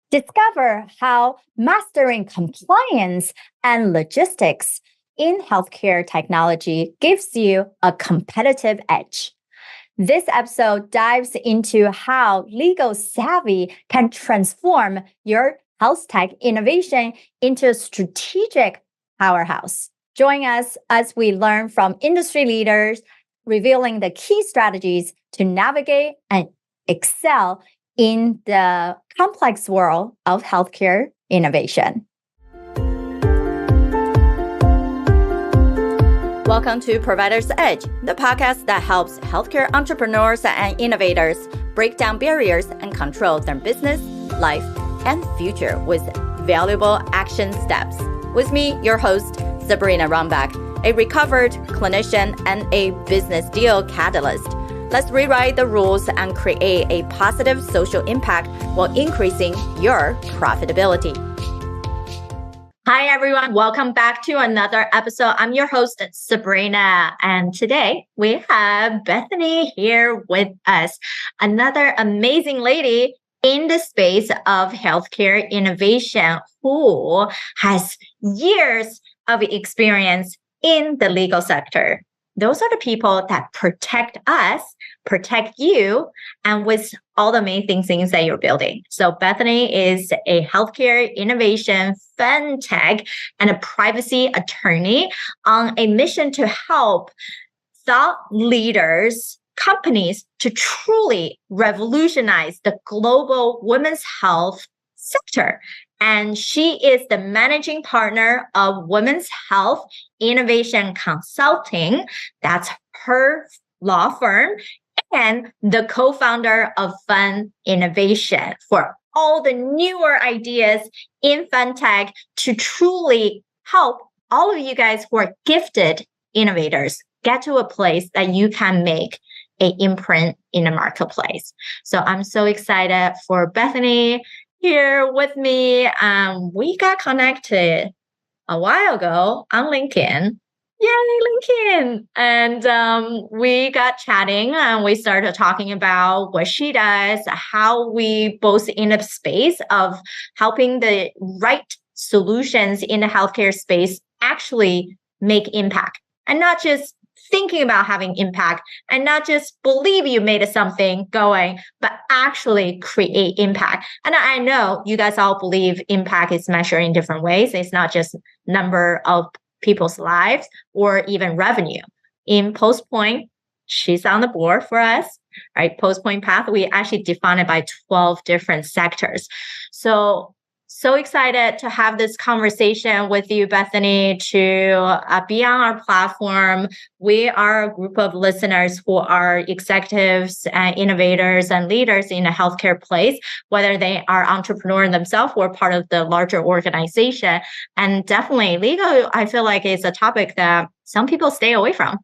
Discover how mastering compliance and logistics in healthcare technology gives you a competitive edge. This episode dives into how legal savvy can transform your health tech innovation into a strategic powerhouse. Join us as we learn from industry leaders, revealing the key strategies to navigate and excel in the complex world of healthcare innovation. Welcome to Provider's Edge, the podcast that helps healthcare entrepreneurs and innovators break down barriers and control their business, life, and future with valuable action steps. With me, your host, Sabrina Runbeck, a recovered clinician and a business deal catalyst. Let's rewrite the rules and create a positive social impact while increasing your profitability. Hi, everyone. Welcome back to another episode. I'm your host, Sabrina. And today we have Bethany here with us, another amazing lady in the space of healthcare innovation who has years of experience in the legal sector. Those are the people that protect us, protect you, and with all the amazing things that you're building. So Bethany is a healthcare innovation, FemTech, and a privacy attorney on a mission to help thought leaders, companies to truly revolutionize the global women's health sector. And she is the managing partner of Women's Health Innovation Consulting. That's her law firm, and the co-founder of Fun Innovation for all the newer ideas in FemTech to truly help all of you guys who are gifted innovators get to a place that you can make an imprint in the marketplace. So I'm so excited for Bethany here with me. We got connected a while ago on LinkedIn. Yay, LinkedIn. And we got chatting and we started talking about what she does, how we both in a space of helping the right solutions in the healthcare space actually make impact and not just thinking about having impact and not just believe you made something going, but actually create impact. And I know you guys all believe impact is measured in different ways. It's not just number of people's lives or even revenue. In PostPoint, she's on the board for us, right? PostPoint Path, we actually define it by 12 different sectors. So excited to have this conversation with you, Bethany, to be on our platform. We are a group of listeners who are executives and innovators and leaders in the healthcare place, whether they are entrepreneurs themselves or part of the larger organization. And definitely legal, I feel like is a topic that some people stay away from.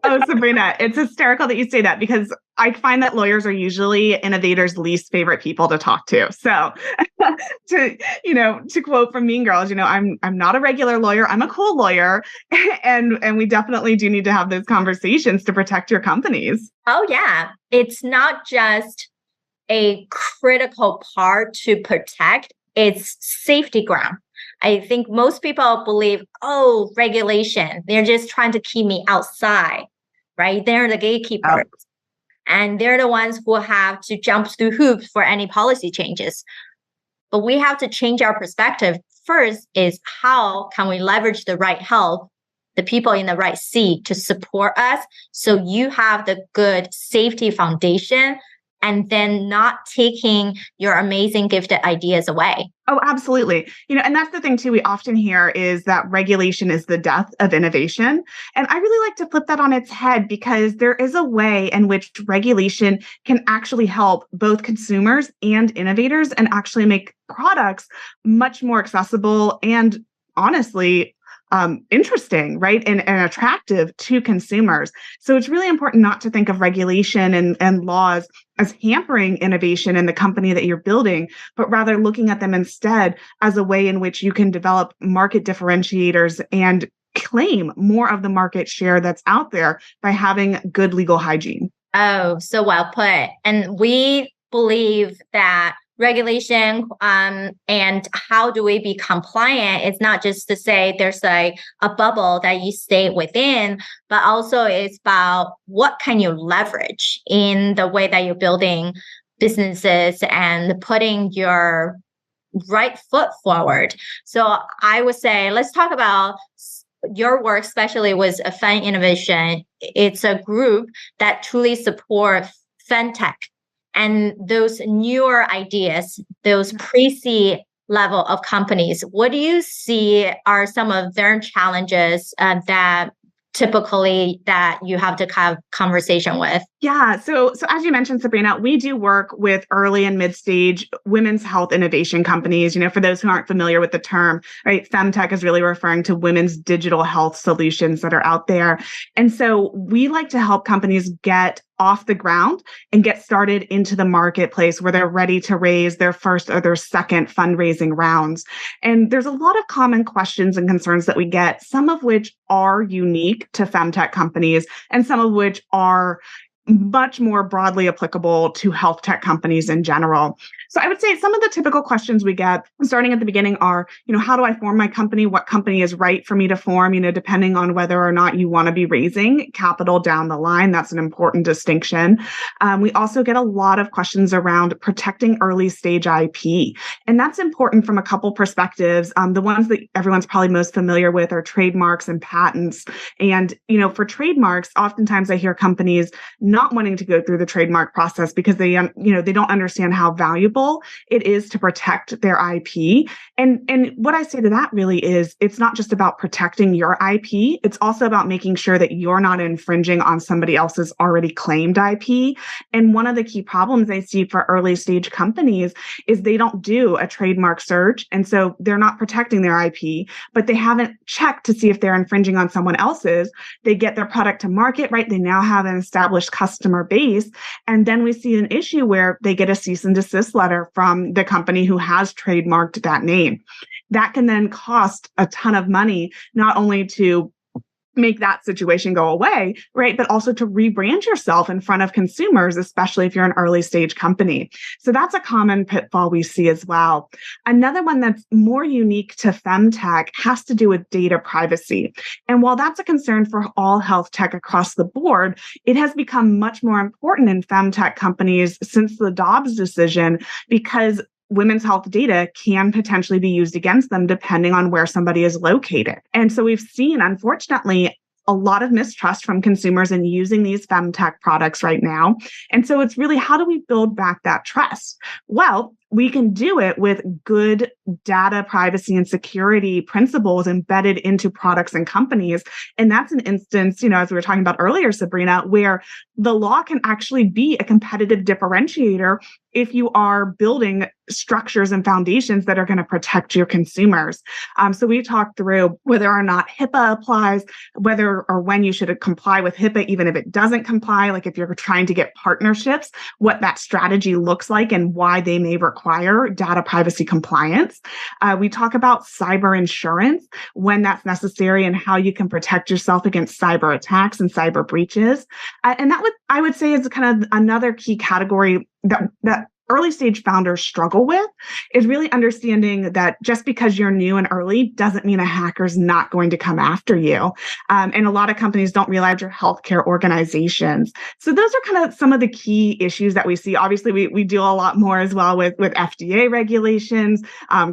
Oh, Sabrina, it's hysterical that you say that because I find that lawyers are usually innovators' least favorite people to talk to. So to quote from Mean Girls, I'm not a regular lawyer. I'm a cool lawyer. And we definitely do need to have those conversations to protect your companies. Oh, yeah. It's not just a critical part to protect. It's safety ground. I think most people believe, regulation, they're just trying to keep me outside, right? They're the gatekeepers. And they're the ones who have to jump through hoops for any policy changes. But we have to change our perspective. First is how can we leverage the right help, the people in the right seat to support us so you have the good safety foundation and then not taking your amazing gifted ideas away. Oh, absolutely. And that's the thing too, we often hear is that regulation is the death of innovation. And I really like to flip that on its head because there is a way in which regulation can actually help both consumers and innovators and actually make products much more accessible and honestly, interesting, right? And attractive to consumers. So it's really important not to think of regulation and laws as hampering innovation in the company that you're building, but rather looking at them instead as a way in which you can develop market differentiators and claim more of the market share that's out there by having good legal hygiene. Oh, so well put. And we believe that regulation and how do we be compliant, it's not just to say there's a bubble that you stay within, but also it's about what can you leverage in the way that you're building businesses and putting your right foot forward. So I would say, let's talk about your work, especially with Fem Innovation. It's a group that truly supports FemTech and those newer ideas, those pre-seed level of companies. What do you see are some of their challenges that typically that you have to have conversation with? Yeah. So as you mentioned, Sabrina, we do work with early and mid-stage women's health innovation companies. For those who aren't familiar with the term, right, FemTech is really referring to women's digital health solutions that are out there. And so we like to help companies get off the ground and get started into the marketplace where they're ready to raise their first or their second fundraising rounds. And there's a lot of common questions and concerns that we get, some of which are unique to FemTech companies and some of which are much more broadly applicable to health tech companies in general. So I would say some of the typical questions we get starting at the beginning are, how do I form my company? What company is right for me to form? Depending on whether or not you want to be raising capital down the line. That's an important distinction. We also get a lot of questions around protecting early stage IP. And that's important from a couple perspectives. The ones that everyone's probably most familiar with are trademarks and patents. And, for trademarks, oftentimes I hear companies not wanting to go through the trademark process because they don't understand how valuable it is to protect their IP. And what I say to that really is it's not just about protecting your IP. It's also about making sure that you're not infringing on somebody else's already claimed IP. And one of the key problems I see for early stage companies is they don't do a trademark search. And so they're not protecting their IP, but they haven't checked to see if they're infringing on someone else's. They get their product to market, right? They now have an established customer base. And then we see an issue where they get a cease and desist letter from the company who has trademarked that name. That can then cost a ton of money, not only to make that situation go away, right, but also to rebrand yourself in front of consumers, especially if you're an early stage company. So that's a common pitfall we see as well. Another one that's more unique to FemTech has to do with data privacy. And while that's a concern for all health tech across the board, it has become much more important in FemTech companies since the Dobbs decision because women's health data can potentially be used against them depending on where somebody is located. And so we've seen, unfortunately, a lot of mistrust from consumers in using these FemTech products right now. And so it's really, how do we build back that trust? Well, we can do it with good data privacy and security principles embedded into products and companies. And that's an instance, as we were talking about earlier, Sabrina, where the law can actually be a competitive differentiator if you are building structures and foundations that are going to protect your consumers. So we talked through whether or not HIPAA applies, whether or when you should comply with HIPAA, even if it doesn't comply, like if you're trying to get partnerships, what that strategy looks like and why they may require data privacy compliance. We talk about cyber insurance, when that's necessary and how you can protect yourself against cyber attacks and cyber breaches. And that I would say is kind of another key category that early stage founders struggle with, is really understanding that just because you're new and early doesn't mean a hacker's not going to come after you. And a lot of companies don't realize your healthcare organizations. So those are kind of some of the key issues that we see. Obviously, we deal a lot more as well with FDA regulations,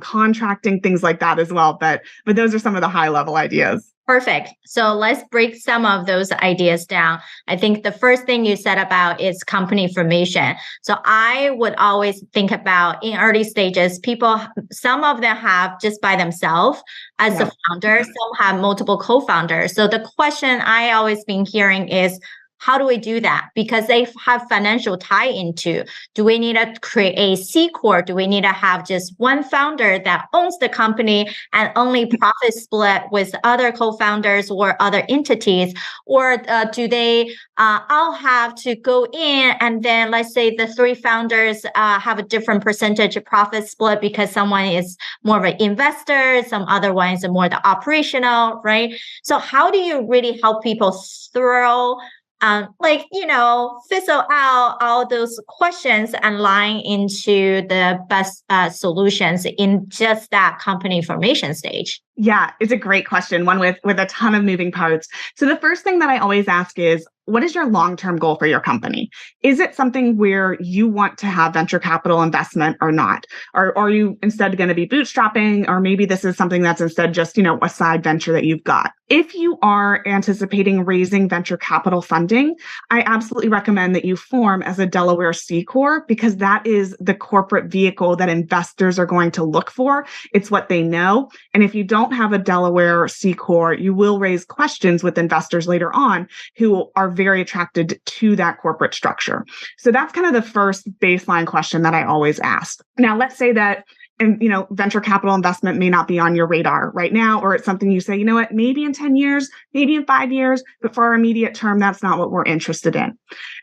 contracting, things like that as well. But those are some of the high level ideas. Perfect. So let's break some of those ideas down. I think the first thing you said about is company formation. So I would always think about in early stages, people, some of them have just by themselves as the founder, some have multiple co-founders. So the question I always been hearing is, how do we do that? Because they have financial tie into. Do we need to create a C Corp? Do we need to have just one founder that owns the company and only profit split with other co-founders or other entities? Or do they all have to go in and then let's say the three founders have a different percentage of profit split because someone is more of an investor, some other one is more the operational, right? So how do you really help people throw fizzle out all those questions and line into the best solutions in just that company formation stage? Yeah, it's a great question, one with a ton of moving parts. So the first thing that I always ask is, what is your long-term goal for your company? Is it something where you want to have venture capital investment or not? Or are you instead going to be bootstrapping? Or maybe this is something that's instead just, a side venture that you've got. If you are anticipating raising venture capital funding, I absolutely recommend that you form as a Delaware C Corp, because that is the corporate vehicle that investors are going to look for. It's what they know. And if you don't have a Delaware C Corp, you will raise questions with investors later on who are very attracted to that corporate structure. So that's kind of the first baseline question that I always ask. Now, let's say that venture capital investment may not be on your radar right now, or it's something you say, you know what, maybe in 10 years, maybe in 5 years, but for our immediate term, that's not what we're interested in.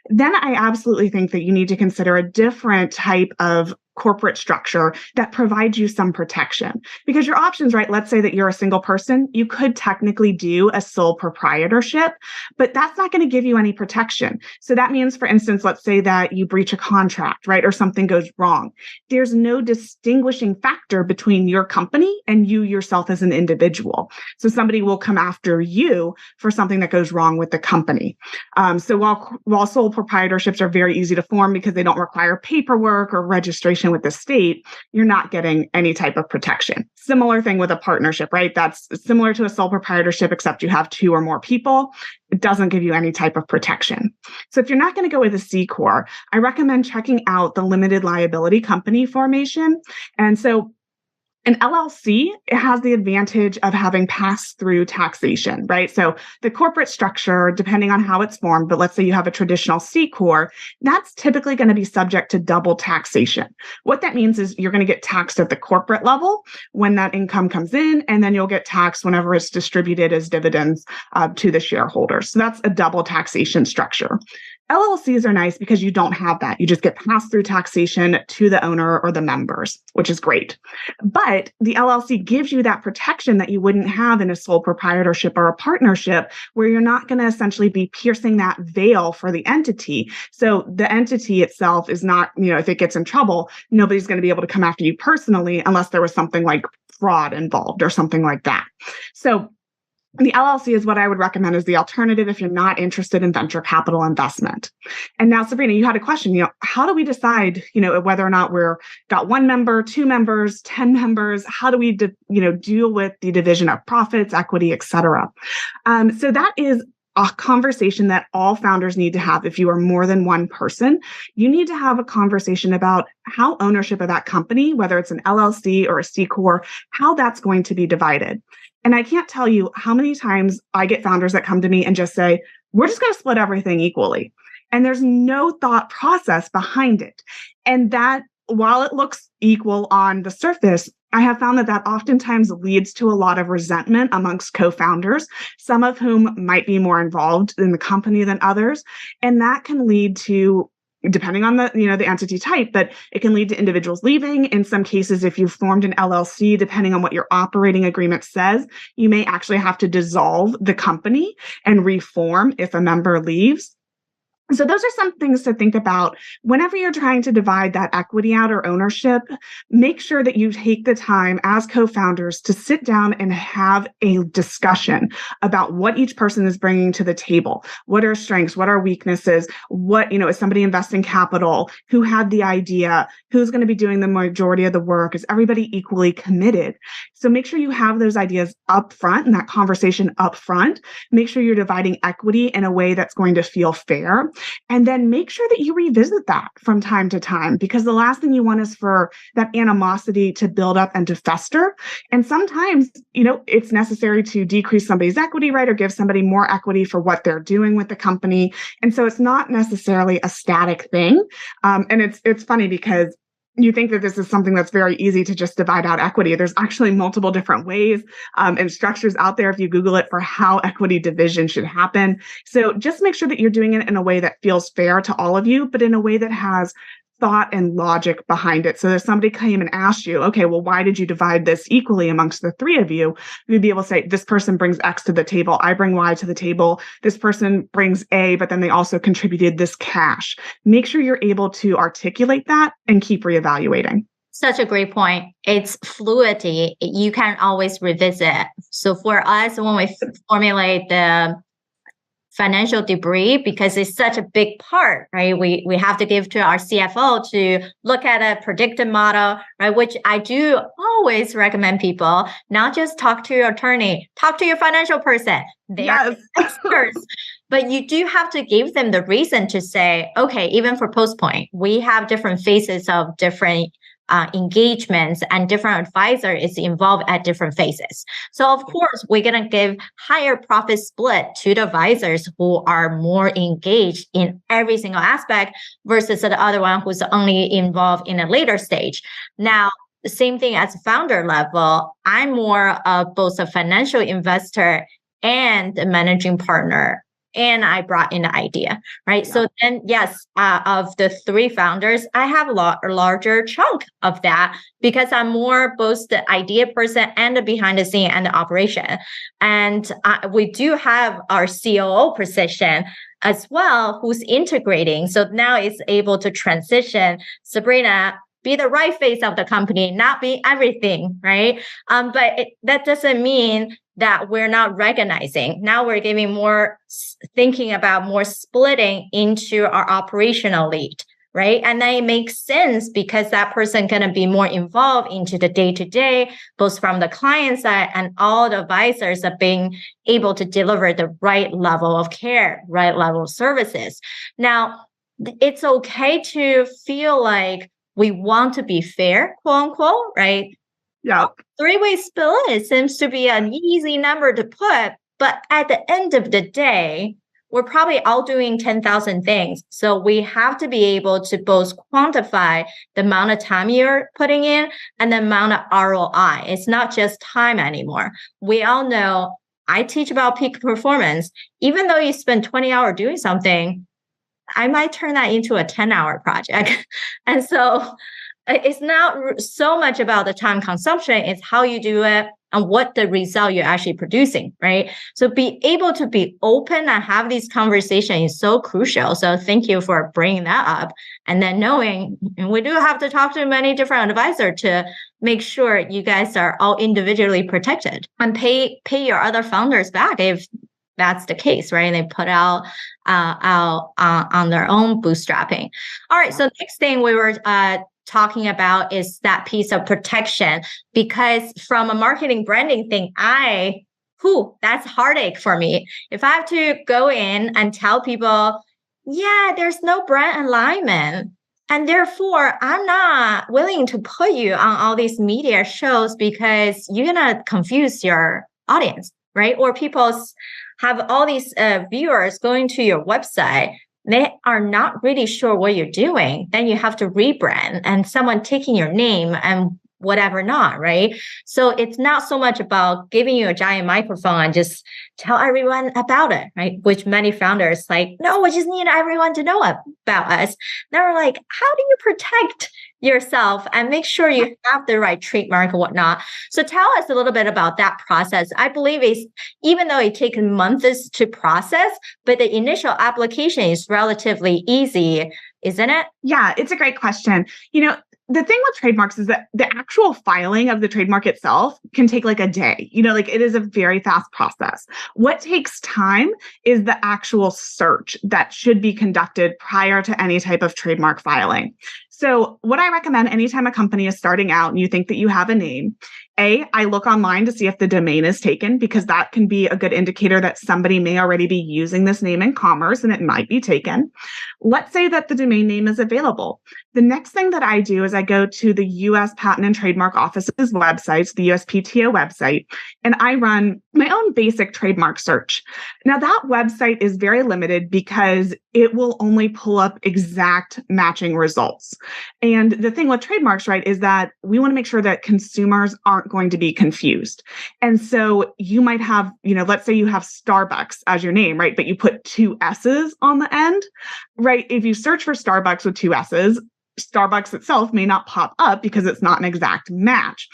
Then I absolutely think that you need to consider a different type of corporate structure that provides you some protection. Because your options, right? Let's say that you're a single person, you could technically do a sole proprietorship, but that's not going to give you any protection. So that means, for instance, let's say that you breach a contract, right? Or something goes wrong. There's no distinguishing factor between your company and you yourself as an individual. So somebody will come after you for something that goes wrong with the company. So while sole proprietorships are very easy to form because they don't require paperwork or registration with the state, you're not getting any type of protection. Similar thing with a partnership, right? That's similar to a sole proprietorship, except you have 2 or more people. It doesn't give you any type of protection. So if you're not going to go with a C Corp, I recommend checking out the limited liability company formation. And so an LLC, it has the advantage of having pass-through taxation, right? So the corporate structure, depending on how it's formed, but let's say you have a traditional C Corp, that's typically going to be subject to double taxation. What that means is you're going to get taxed at the corporate level when that income comes in, and then you'll get taxed whenever it's distributed as dividends to the shareholders. So that's a double taxation structure. LLCs are nice because you don't have that. You just get pass-through taxation to the owner or the members, which is great. But the LLC gives you that protection that you wouldn't have in a sole proprietorship or a partnership, where you're not going to essentially be piercing that veil for the entity. So the entity itself is not, if it gets in trouble, nobody's going to be able to come after you personally unless there was something like fraud involved or something like that. So the LLC is what I would recommend as the alternative if you're not interested in venture capital investment. And now, Sabrina, you had a question, how do we decide, whether or not we're got 1 member, 2 members, 10 members? How do we, deal with the division of profits, equity, et cetera? So that is a conversation that all founders need to have. If you are more than 1 person, you need to have a conversation about how ownership of that company, whether it's an LLC or a C Corp, how that's going to be divided. And I can't tell you how many times I get founders that come to me and just say, we're just going to split everything equally. And there's no thought process behind it. And that, while it looks equal on the surface, I have found that oftentimes leads to a lot of resentment amongst co-founders, some of whom might be more involved in the company than others. And that can lead to, depending on the entity type, but it can lead to individuals leaving. In some cases, if you've formed an LLC, depending on what your operating agreement says, you may actually have to dissolve the company and reform if a member leaves. So those are some things to think about whenever you're trying to divide that equity out or ownership. Make sure that you take the time as co-founders to sit down and have a discussion about what each person is bringing to the table. What are strengths? What are weaknesses? What, is somebody investing capital? Who had the idea? Who's going to be doing the majority of the work? Is everybody equally committed? So make sure you have those ideas up front and that conversation up front. Make sure you're dividing equity in a way that's going to feel fair. And then make sure that you revisit that from time to time, because the last thing you want is for that animosity to build up and to fester. And sometimes, it's necessary to decrease somebody's equity, right? Or give somebody more equity for what they're doing with the company. And so it's not necessarily a static thing. And it's funny because you think that this is something that's very easy to just divide out equity. There's actually multiple different ways and structures out there if you Google it for how equity division should happen. So just make sure that you're doing it in a way that feels fair to all of you, but in a way that has thought and logic behind it. So if somebody came and asked you, okay, well, why did you divide this equally amongst the three of you? You'd be able to say, this person brings X to the table. I bring Y to the table. This person brings A, but then they also contributed this cash. Make sure you're able to articulate that and keep reevaluating. Such a great point. It's fluidity. You can always revisit. So for us, when we formulate the financial debris, because it's such a big part, right? We have to give to our CFO to look at a predictive model, right? Which I do always recommend people, not just talk to your attorney, talk to your financial person. They are experts. But you do have to give them the reason to say, okay, even for Postpoint, we have different phases of different engagements, and different advisor is involved at different phases. So of course, we're going to give higher profit split to the advisors who are more engaged in every single aspect versus the other one who's only involved in a later stage. Now, the same thing as founder level, I'm more of both a financial investor and a managing partner. And I brought in the idea, right? Yeah. So then, yes, of the three founders, I have a larger chunk of that because I'm more both the idea person and the behind the scene and the operation. And we do have our COO position as well, who's integrating. So now it's able to transition Sabrina, be the right face of the company, not be everything, right? But that doesn't mean that we're not recognizing. Now we're giving more, thinking about more splitting into our operational lead, right? And then it makes sense because that person going to be more involved into the day-to-day, both from the client side and all the advisors are being able to deliver the right level of care, right level of services. Now, it's okay to feel like we want to be fair, quote unquote, right? Yeah. Three-way split seems to be an easy number to put, but at the end of the day, we're probably all doing 10,000 things. So we have to be able to both quantify the amount of time you're putting in and the amount of ROI. It's not just time anymore. We all know, I teach about peak performance. Even though you spend 20 hours doing something, I might turn that into a 10-hour project. And so it's not so much about the time consumption, it's how you do it and what the result you're actually producing, right? So be able to be open and have these conversations is so crucial. So thank you for bringing that up. And then knowing, and we do have to talk to many different advisors to make sure you guys are all individually protected and pay your other founders back if that's the case, right? They put out on their own bootstrapping. All right. So next thing we were talking about is that piece of protection, because from a marketing branding thing, that's heartache for me. If I have to go in and tell people, yeah, there's no brand alignment, and therefore I'm not willing to put you on all these media shows because you're going to confuse your audience, right? Or people have all these viewers going to your website. They are not really sure what you're doing. Then you have to rebrand and someone taking your name and whatever not, right? So it's not so much about giving you a giant microphone and just tell everyone about it, right? Which many founders like, no, we just need everyone to know about us. Now we're like, how do you protect yourself and make sure you have the right trademark and whatnot? So tell us a little bit about that process. I believe it's, even though it takes months to process, but the initial application is relatively easy, isn't it? Yeah, it's a great question. The thing with trademarks is that the actual filing of the trademark itself can take like a day. It is a very fast process. What takes time is the actual search that should be conducted prior to any type of trademark filing. So what I recommend anytime a company is starting out and you think that you have a name, I look online to see if the domain is taken, because that can be a good indicator that somebody may already be using this name in commerce and it might be taken. Let's say that the domain name is available. The next thing that I do is I go to the U.S. Patent and Trademark Office's website, the USPTO website, and I run my own basic trademark search. Now that website is very limited because it will only pull up exact matching results. And the thing with trademarks, right, is that we want to make sure that consumers aren't going to be confused. And so you might have, let's say you have Starbucks as your name, right? But you put two S's on the end, right? If you search for Starbucks with two S's, Starbucks itself may not pop up because it's not an exact match.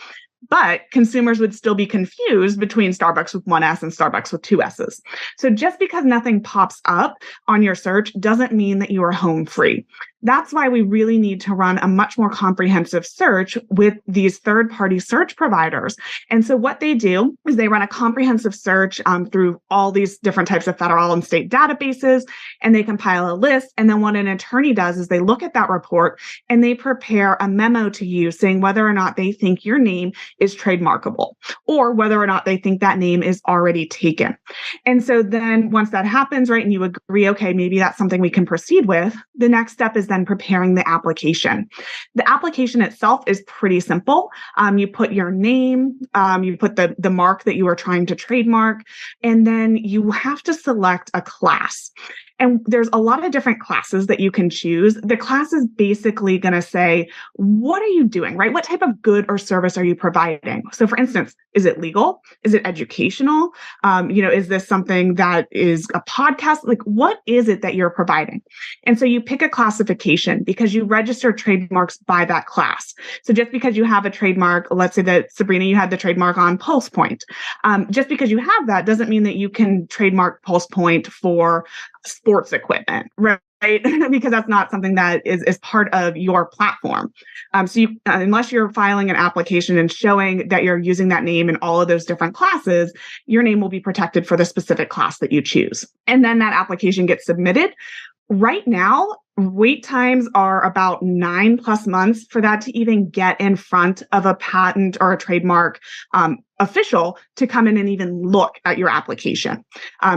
But consumers would still be confused between Starbucks with one S and Starbucks with two S's. So just because nothing pops up on your search doesn't mean that you are home free. That's why we really need to run a much more comprehensive search with these third-party search providers. And so what they do is they run a comprehensive search through all these different types of federal and state databases, and they compile a list. And then what an attorney does is they look at that report and they prepare a memo to you saying whether or not they think your name is trademarkable or whether or not they think that name is already taken. And so then once that happens, right, and you agree, okay, maybe that's something we can proceed with, the next step is then preparing the application. The application itself is pretty simple. You put your name, you put the mark that you are trying to trademark, and then you have to select a class. And there's a lot of different classes that you can choose. The class is basically going to say, what are you doing, right? What type of good or service are you providing? So for instance, is it legal? Is it educational? Is this something that is a podcast? Like, what is it that you're providing? And so you pick a classification because you register trademarks by that class. So just because you have a trademark, let's say that Sabrina, you had the trademark on Pulse Point. Just because you have that doesn't mean that you can trademark Pulse Point for sports equipment, right? Because that's not something that is part of your platform. So unless you're filing an application and showing that you're using that name in all of those different classes, your name will be protected for the specific class that you choose. And then that application gets submitted. Right now, wait times are about 9+ months for that to even get in front of a patent or a trademark official to come in and even look at your application.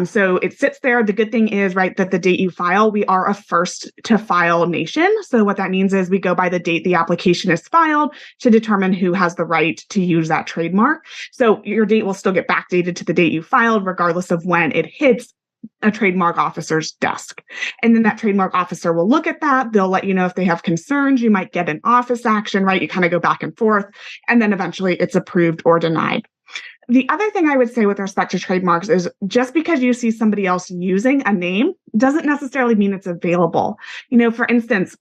So it sits there. The good thing is, right, that the date you file, we are a first to file nation. So what that means is we go by the date the application is filed to determine who has the right to use that trademark. So your date will still get backdated to the date you filed, regardless of when it hits a trademark officer's desk. And then that trademark officer will look at that. They'll let you know if they have concerns. You might get an office action, right? You kind of go back and forth, and then eventually it's approved or denied. The other thing I would say with respect to trademarks is just because you see somebody else using a name doesn't necessarily mean it's available. For instance,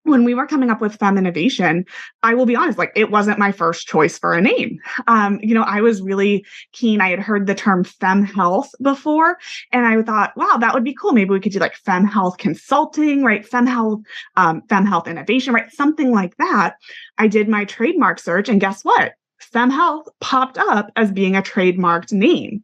when we were coming up with Fem Innovation, I will be honest, like, it wasn't my first choice for a name. I was really keen. I had heard the term Fem Health before, and I thought, wow, that would be cool. Maybe we could do like Fem Health Consulting, right? Fem Health Innovation, right? Something like that. I did my trademark search, and guess what? Fem Health popped up as being a trademarked name.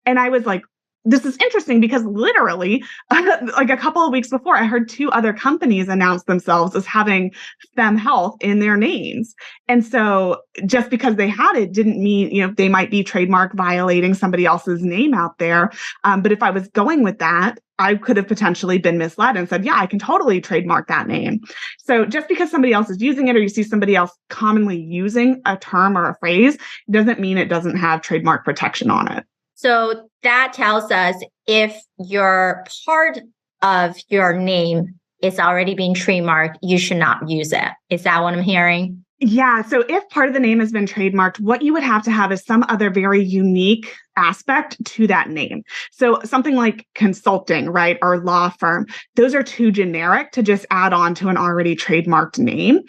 And I was like, this is interesting because literally like a couple of weeks before, I heard 2 other companies announce themselves as having Fem Health in their names. And so just because they had it didn't mean, they might be trademark violating somebody else's name out there. But if I was going with that, I could have potentially been misled and said, yeah, I can totally trademark that name. So just because somebody else is using it or you see somebody else commonly using a term or a phrase doesn't mean it doesn't have trademark protection on it. So that tells us if your part of your name is already being trademarked, you should not use it. Is that what I'm hearing? Yeah. So if part of the name has been trademarked, what you would have to have is some other very unique aspect to that name. So something like consulting, right, or law firm, those are too generic to just add on to an already trademarked name.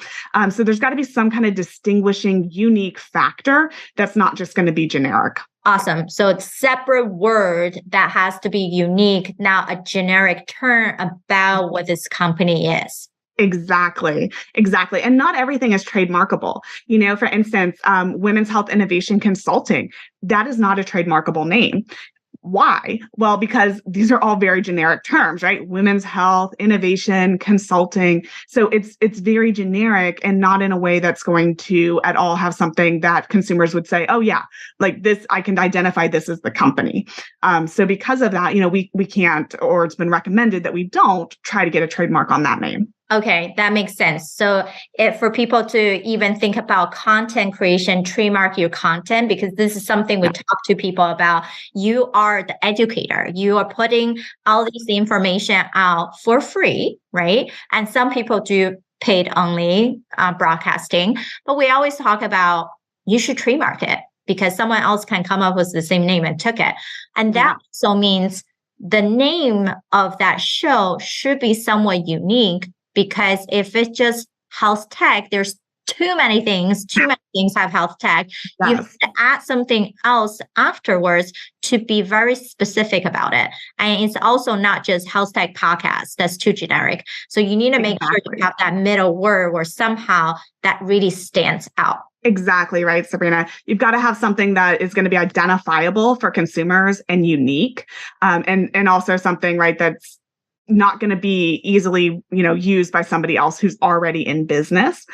So there's got to be some kind of distinguishing, unique factor that's not just going to be generic. Awesome. So it's a separate word that has to be unique, not a generic term about what this company is. Exactly. And not everything is trademarkable. For instance, Women's Health Innovation Consulting, that is not a trademarkable name. Why? Well, because these are all very generic terms, right? Women's health, innovation, consulting. So it's very generic and not in a way that's going to at all have something that consumers would say, oh yeah, like this, I can identify this as the company. So because of that, we can't, or it's been recommended that we don't try to get a trademark on that name. Okay, that makes sense. So for people to even think about content creation, trademark your content, because this is something we talk to people about. You are the educator. You are putting all this information out for free, right? And some people do paid only broadcasting, but we always talk about you should trademark it because someone else can come up with the same name and took it. And that also means the name of that show should be somewhat unique. Because if it's just health tech, there's too many things have health tech. Yes. You have to add something else afterwards to be very specific about it. And it's also not just health tech podcast. That's too generic. So you need to make sure you have that middle word or somehow that really stands out. Exactly right, Sabrina. You've got to have something that is going to be identifiable for consumers and unique, and also something, right, that's not going to be easily, used by somebody else who's already in business,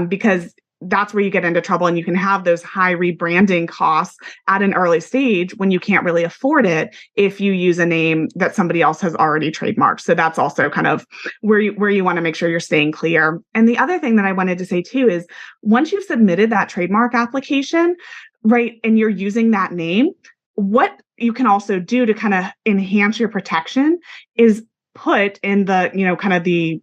because that's where you get into trouble, and you can have those high rebranding costs at an early stage when you can't really afford it if you use a name that somebody else has already trademarked. So that's also kind of where you want to make sure you're staying clear. And the other thing that I wanted to say too is once you've submitted that trademark application, right, and you're using that name, what you can also do to kind of enhance your protection is put in the, kind of the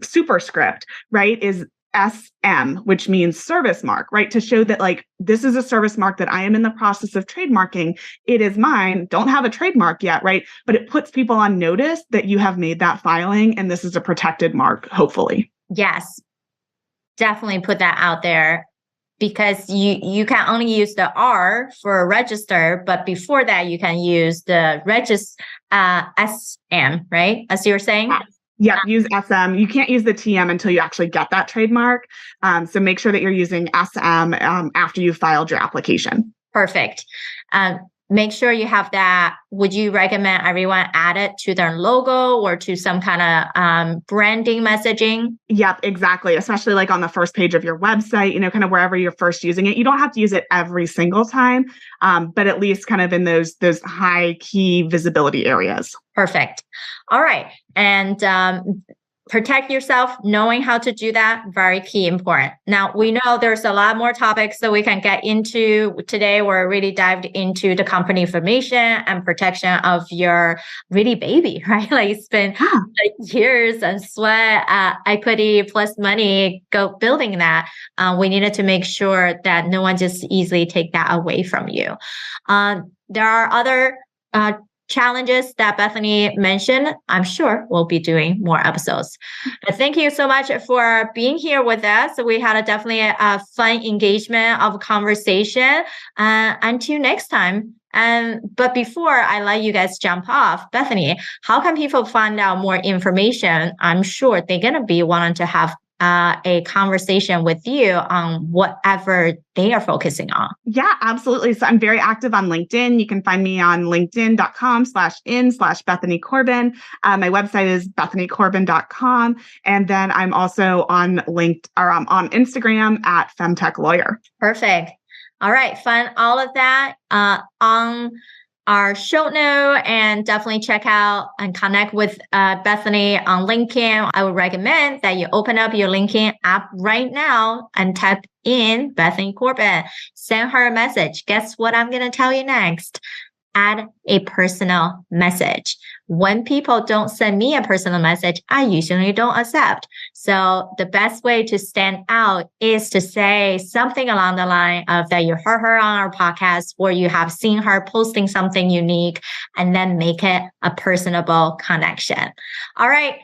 superscript, right, is SM, which means service mark, right? To show that like, this is a service mark that I am in the process of trademarking. It is mine. Don't have a trademark yet, right? But it puts people on notice that you have made that filing and this is a protected mark, hopefully. Yes, definitely put that out there, because you can only use the R for register, but before that you can use the SM, right? As you were saying? Yeah, use SM. You can't use the TM until you actually get that trademark. So make sure that you're using SM after you filed your application. Perfect. Make sure you have that. Would you recommend everyone add it to their logo or to some kind of branding messaging? Yep, exactly. Especially like on the first page of your website, kind of wherever you're first using it. You don't have to use it every single time, but at least kind of in those high key visibility areas. Perfect. All right. And protect yourself, knowing how to do that, very key, important. Now, we know there's a lot more topics that we can get into. Today, we're really dived into the company information and protection of your really baby, right? Like it's been years and sweat, equity plus money, go building that. We needed to make sure that no one just easily take that away from you. There are other challenges that Bethany mentioned. I'm sure we'll be doing more episodes. But thank you so much for being here with us. We had definitely a fun engagement of conversation. Until next time. But before I let you guys jump off, Bethany, how can people find out more information? I'm sure they're going to be wanting to have a conversation with you on whatever they are focusing on. Yeah, absolutely. So I'm very active on LinkedIn. You can find me on linkedin.com/in/Bethany Corbin. My website is bethanycorbin.com. And then I'm also on on Instagram at FemTech Lawyer. Perfect. All right. Find all of that on our show note, and definitely check out and connect with Bethany on LinkedIn. I would recommend that you open up your LinkedIn app right now and type in Bethany Corbin. Send her a message. Guess what I'm going to tell you next? Add a personal message. When people don't send me a personal message, I usually don't accept. So the best way to stand out is to say something along the line of that you heard her on our podcast, or you have seen her posting something unique, and then make it a personable connection. All right.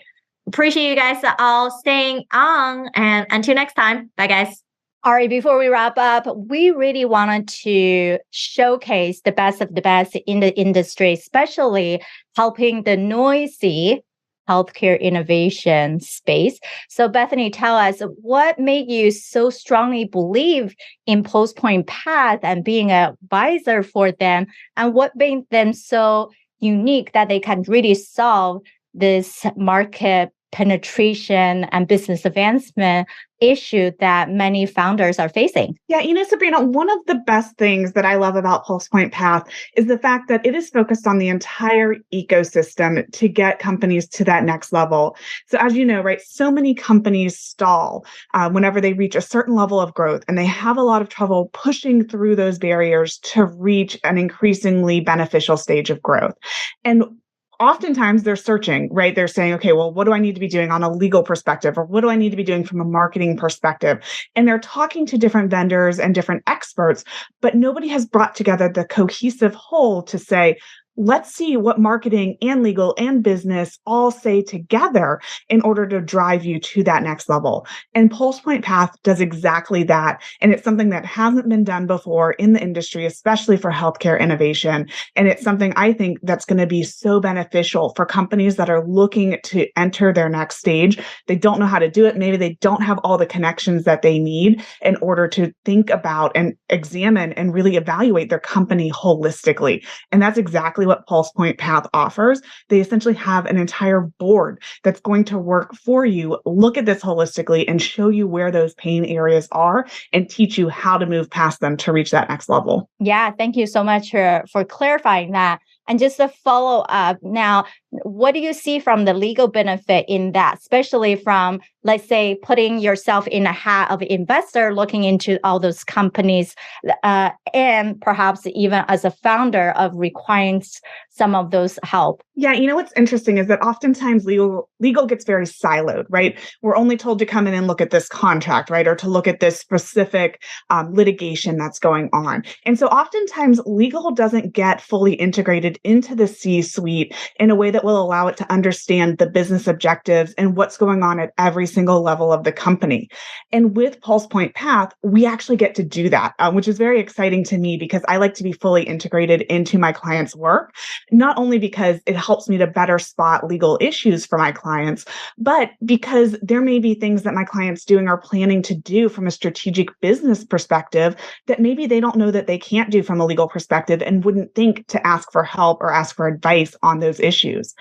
Appreciate you guys all staying on, and until next time. Bye, guys. All right, before we wrap up, we really wanted to showcase the best of the best in the industry, especially helping the noisy healthcare innovation space. So Bethany, tell us, what made you so strongly believe in PulsePoint Path and being an advisor for them, and what made them so unique that they can really solve this market penetration and business advancement issue that many founders are facing? Yeah, Sabrina, one of the best things that I love about PulsePoint Path is the fact that it is focused on the entire ecosystem to get companies to that next level. So as you know, right, so many companies stall whenever they reach a certain level of growth, and they have a lot of trouble pushing through those barriers to reach an increasingly beneficial stage of growth. And oftentimes they're searching, right? They're saying, okay, well, what do I need to be doing on a legal perspective? Or what do I need to be doing from a marketing perspective? And they're talking to different vendors and different experts, but nobody has brought together the cohesive whole to say, let's see what marketing and legal and business all say together in order to drive you to that next level. And PulsePoint Path does exactly that. And it's something that hasn't been done before in the industry, especially for healthcare innovation. And it's something I think that's going to be so beneficial for companies that are looking to enter their next stage. They don't know how to do it. Maybe they don't have all the connections that they need in order to think about and examine and really evaluate their company holistically. And that's exactly what PulsePoint Path offers. They essentially have an entire board that's going to work for you, look at this holistically and show you where those pain areas are and teach you how to move past them to reach that next level. Yeah, thank you so much for clarifying that. And just a follow up now, what do you see from the legal benefit in that, especially from, let's say, putting yourself in a hat of investor, looking into all those companies, and perhaps even as a founder of requiring some of those help? Yeah, what's interesting is that oftentimes legal gets very siloed, right? We're only told to come in and look at this contract, right? Or to look at this specific litigation that's going on. And so oftentimes legal doesn't get fully integrated into the C-suite in a way that will allow it to understand the business objectives and what's going on at every single level of the company. And with PulsePoint Path, we actually get to do that, which is very exciting to me because I like to be fully integrated into my clients' work, not only because it helps me to better spot legal issues for my clients, but because there may be things that my clients doing or planning to do from a strategic business perspective that maybe they don't know that they can't do from a legal perspective and wouldn't think to ask for help or ask for advice on those issues.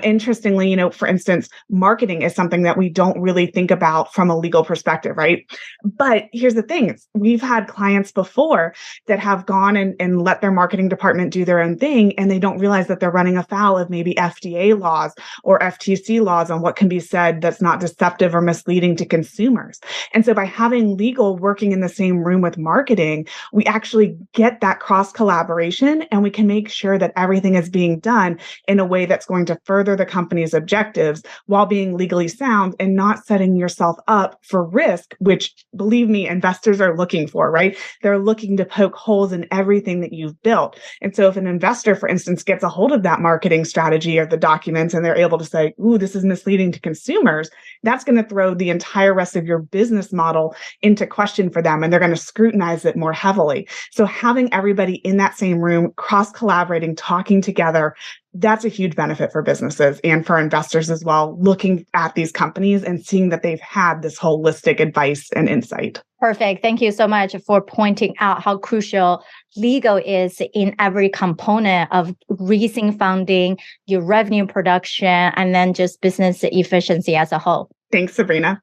Interestingly, for instance, marketing is something that we don't really think about from a legal perspective, right? But here's the thing. We've had clients before that have gone and let their marketing department do their own thing, and they don't realize that they're running afoul of maybe FDA laws or FTC laws on what can be said that's not deceptive or misleading to consumers. And so by having legal working in the same room with marketing, we actually get that cross collaboration and we can make sure that everything is being done in a way that's going to further the company's objectives while being legally sound and not setting yourself up for risk, which, believe me, investors are looking for, right? They're looking to poke holes in everything that you've built. And so if an investor, for instance, gets a hold of that marketing strategy or the documents and they're able to say, ooh, this is misleading to consumers, that's going to throw the entire rest of your business model into question for them, and they're going to scrutinize it more heavily. So having everybody in that same room, cross-collaborating, talking together, that's a huge benefit for businesses and for investors as well, looking at these companies and seeing that they've had this holistic advice and insight. Perfect. Thank you so much for pointing out how crucial legal is in every component of raising funding, your revenue production, and then just business efficiency as a whole. Thanks, Sabrina.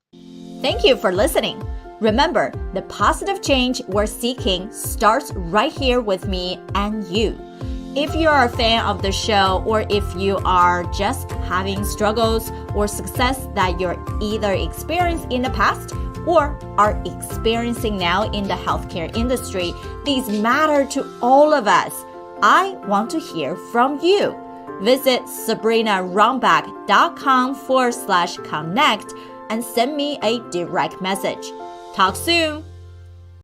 Thank you for listening. Remember, the positive change we're seeking starts right here with me and you. If you are a fan of the show, or if you are just having struggles or success that you're either experienced in the past or are experiencing now in the healthcare industry, these matter to all of us. I want to hear from you. Visit sabrinarumback.com/connect and send me a direct message. Talk soon.